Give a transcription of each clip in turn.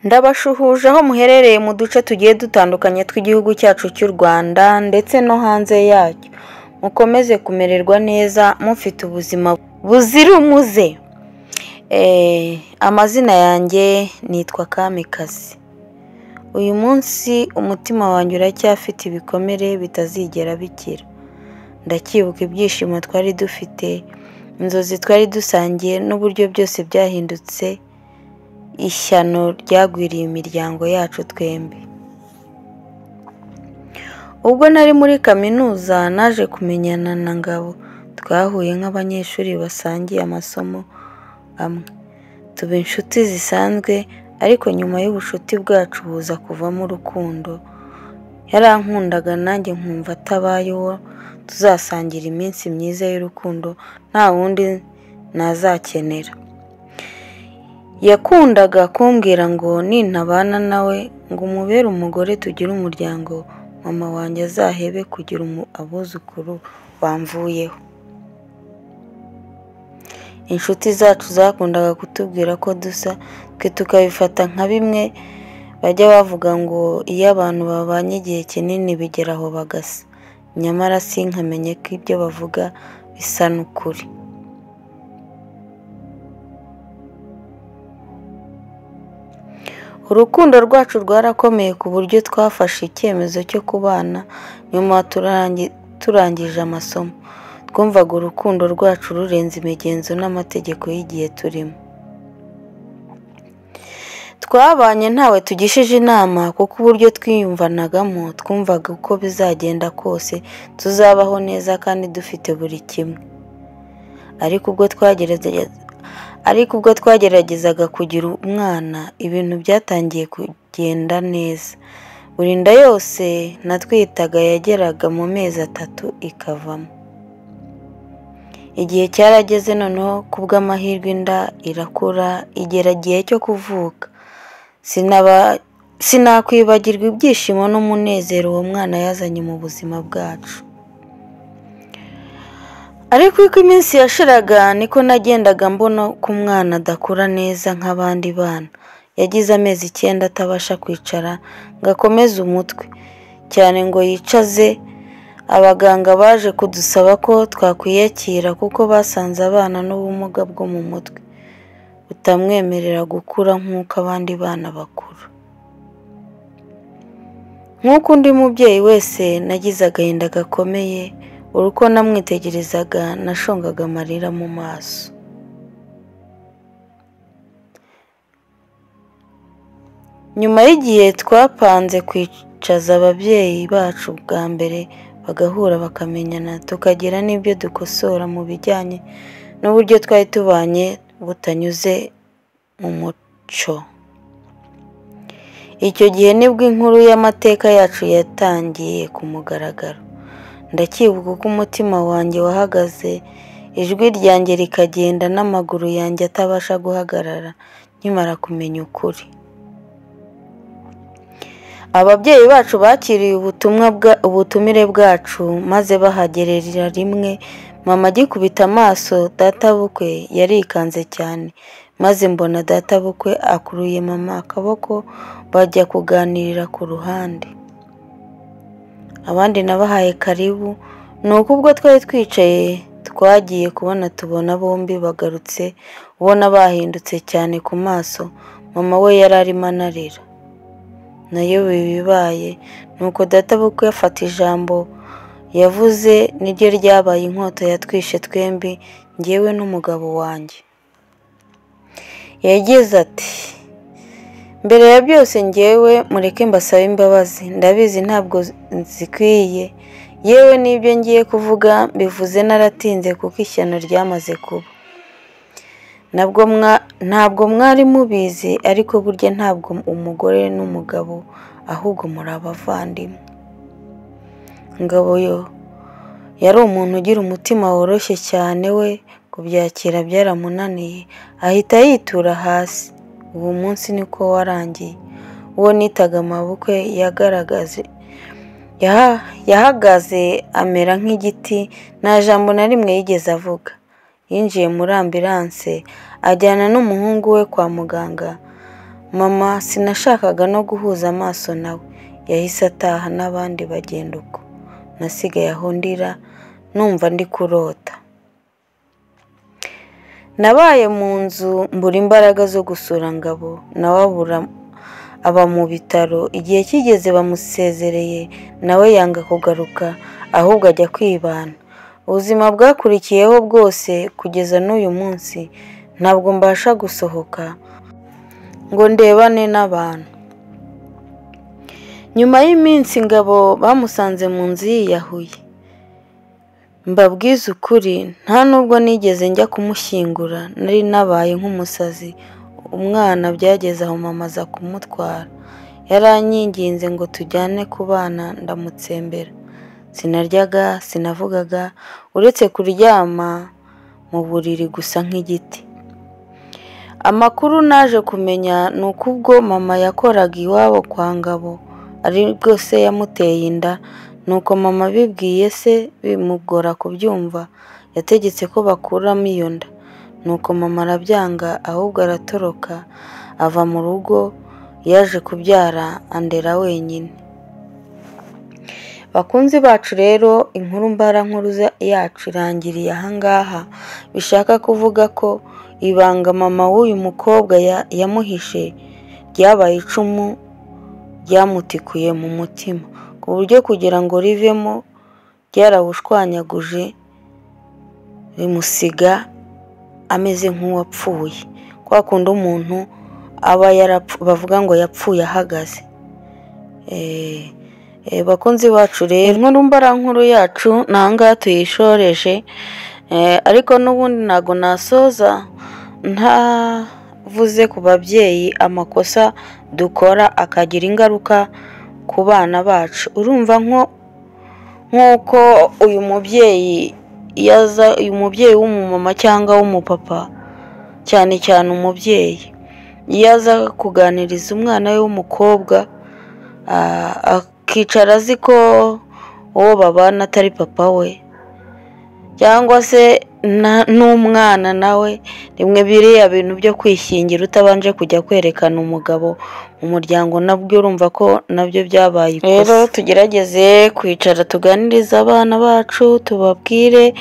Ndabashuhuje aho muherereye mu duce tugiye dutandukanye tw'igihugu cyacu cy'u Rwanda ndetse no hanze yacyo. Mukomeze kumererwa neza mufite ubuzima buzira umuze. Amazina yanjye nitwa Kamikazi. Uyu munsi umutima wanjye uracyafite ibikomere bitazigera bikira. Ndacyibuka ibyishimo twari dufite, inzozi twari dusangiye n'uburyo byose byahindutse ishyano ryagwiriye imiryango yacu twembi. Ubwo nari muri kaminuza naje kumenyana na Ngabo, twahuye nk'abanyeshuri basangiye amasomo amwe, tuba inshuti zisanzwe, ariko nyuma y'ubucuti bwacu buza kuvamo urukundo. Yarankundaga nanjye nkumva atabaye uwo tuzasangira iminsi myiza y'urukundo nta wundi nazakenera. Yakundaga kumbwira ngo nintabana nawe ngo umubere umugore tugire umuryango, mama wanjye azahebe kugira abuzukuru bamvuyeho. Inshuti zacu zakundaga kutubwira ko dusa, twe tukabifata nka bimwe bajya bavuga ngo iyo abantu babanye igihe kinini bigera aho bagasa, nyamara sinkamenye ko ibyo bavuga bisa n'ukuri. Urukundo rwacu rwarakomeye ku buryo twafashe icyemezo cyo kubana nyuma turangije amasomo. Twumvaga urukundo rwacu rurenze imigenzo n'amategeko y'igihe turimo. Twabanye ntawe tugishije inama kuko uburyo twiyumvanagamo twumvaga uko bizagenda kose tuzabaho neza kandi dufite buri kimwe. Ariko ubwo twageragezaga kugira umwana, ibintu byatangiye kugenda neza. Buri nda yose natwitaga yageraga mu mezi 3 ikavamo. Igihe cyarageze noneho kubw'amahirwe inda irakura igera igihe cyo kuvuka. Sinakwibagirwa ibyishimo n'umunezero uwo mwana yazanye mu buzima bwacu. Ariko uko iminsi yashiraga niko nagendaga mbona ko umwana adakura neza nk'abandi bana. Yagize amezi 9 atabasha kwicara ngo akomeze umutwe cyane ngo yicaze. Abaganga baje kudusaba ko twakwiyakira kuko basanze abana n'ubumuga bwo mu mutwe butamwemerera gukura nk'uko abandi bana bakuru. Nk'uko undi mubyeyi wese nagize agahinda gakomeye, uko namwitegerezaga nashongaga amarira mu maso. Nyuma y'igihe twapanze kwicaza ababyeyi bacu bwa mbere bagahura bakamenyana, tukagira n'ibyo dukosora mu bijyanye n'uburyo twari tubanye butanyuze mu muco. Icyo gihe nibwo inkuru y'amateka yacu yatangiye ku mugaragaro. Ndacyibuka uko umutima wanjye wahagaze, ijwi ryanjye rikagenda n'amaguru yanjye atabasha guhagarara nkimara kumenya ukuri. Ababyeyi bacu bakiriye ubutumire bwacu maze bahagerera rimwe. Mama agikubita amaso databukwe yarikanze cyane, maze mbona databukwe akuruye mama akaboko bajya kuganirira ku ruhande. Abandi nabahaye karibu, nuko ubwo twari twicaye twagiye tubona bombi bagarutse, ubona bahindutse cyane ku maso. Mama we yari arimo anarira. Nayo bibaye nuko databukwe afata ijambo yavuze niryo ryabaye inkota yatwishe twembi, njyewe n'umugabo wanjye. Yagize ati, mbere ya byose njyewe mureke mbasaba imbabazi, ndabizi ntabwo zikwiye, yewe n'ibyo ngiye kuvuga bivuze naratinze kuko ishyano ryamaze kuba. Ntabwo mwari mubizi, ariko burya ntabwo umugore n'umugabo ahubwo muri abavandimwe. Ngabo yo yari umuntu ugira umutima woroshye cyane, we kubyakira byaramunaniye ahita yitura hasi. Uwo munsi niko warangiye. Uwo nitaga amabukwe yahagaze amera nk'igiti, nta jambo na rimwe yigeze avuga. Yinjiye muri ambulance ajyana n'umuhungu we kwa muganga, Mama sinashakaga no guhuza amaso nawe, yahise ataha n'abandi bagenda uko. Nasigaye aho ndira numva ndi kurota. Nabaye mu nzu mbura imbaraga zo gusura Ngabo, nawe aba mu bitaro. Igihe kigeze bamusezereye nawe yanga kugaruka, ahubwo ajya kwibana. Ubuzima bwakurikiyeho bwose kugeza n'uyu munsi ntabwo mbasha gusohoka ngo ndebane n'abantu. Nyuma y'iminsi Ngabo bamusanze mu nzu yiyahuye. Mbabwiza ukuri nta nubwo nigeze njya kumushyingura, nari nabaye nk'umusazi. Umwana byageze aho mama aza kumutwara. Yaranyinginze ngo tujyane kubana, ndamutsembera. Sinaryaga, sinavugaga, uretse kuryama mu buriri gusa nk'igiti. Amakuru naje kumenya ni uko ubwo mama yakoraga iwabo kwa Ngabo aribwo se yamuteye inda, nuko mama bibwiye se bimugora kubyumva, yategetse ko bakuramo iyo nda. Nuko mama arabyanga, ahubwo aratoroka ava mu rugo. Yaje kubyara andera wenyine. Bakunzi bacu rero, inkuru mbarankuru yacu irangiriye ahangaha. Bishaka kuvuga ko ibanga mama w'uyu mukobwa yamuhishe ryabaye icumu ryamutikuye mu mutima, ku buryo kugira ngo rivemo ryarawushwanyaguje rimusiga ameze nk'uwapfuye. Kwa kundi umuntu aba bavuga ngo yapfuye ahagaze. Bakunzi bacu rero, inkuru mbarankuru yacu nahangaha tuyishoreje, ariko n'ubundi ntago nasoza ntavuze ku babyeyi amakosa dukora akagira ingaruka ku bana bacu. Urumva nk'uko uyu mubyeyi w'umumama cyangwa w'umupapa, cyane cyane umubyeyi, iyo aza kuganiriza umwana we w'umukobwa akicara azi ko uwo babana atari papa we, cyangwa se n'umwana nawe, rimwe biriya bintu byo kwishyingira utabanje kujya kwerekana umugabo mu muryango, nabyo urumva ko nabyo byabaye ikosa. Rero tugerageze kwicara tuganiriza abana bacu, tubabwire,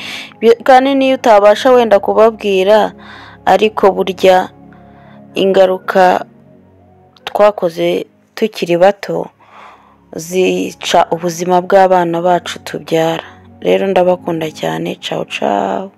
kandi niyo utabasha wenda kubabwira, ariko burya ingaruka twakoze tukiri bato zica ubuzima bw'abana bacu tubyara. Rero ndabakunda cyane. Ciao ciao.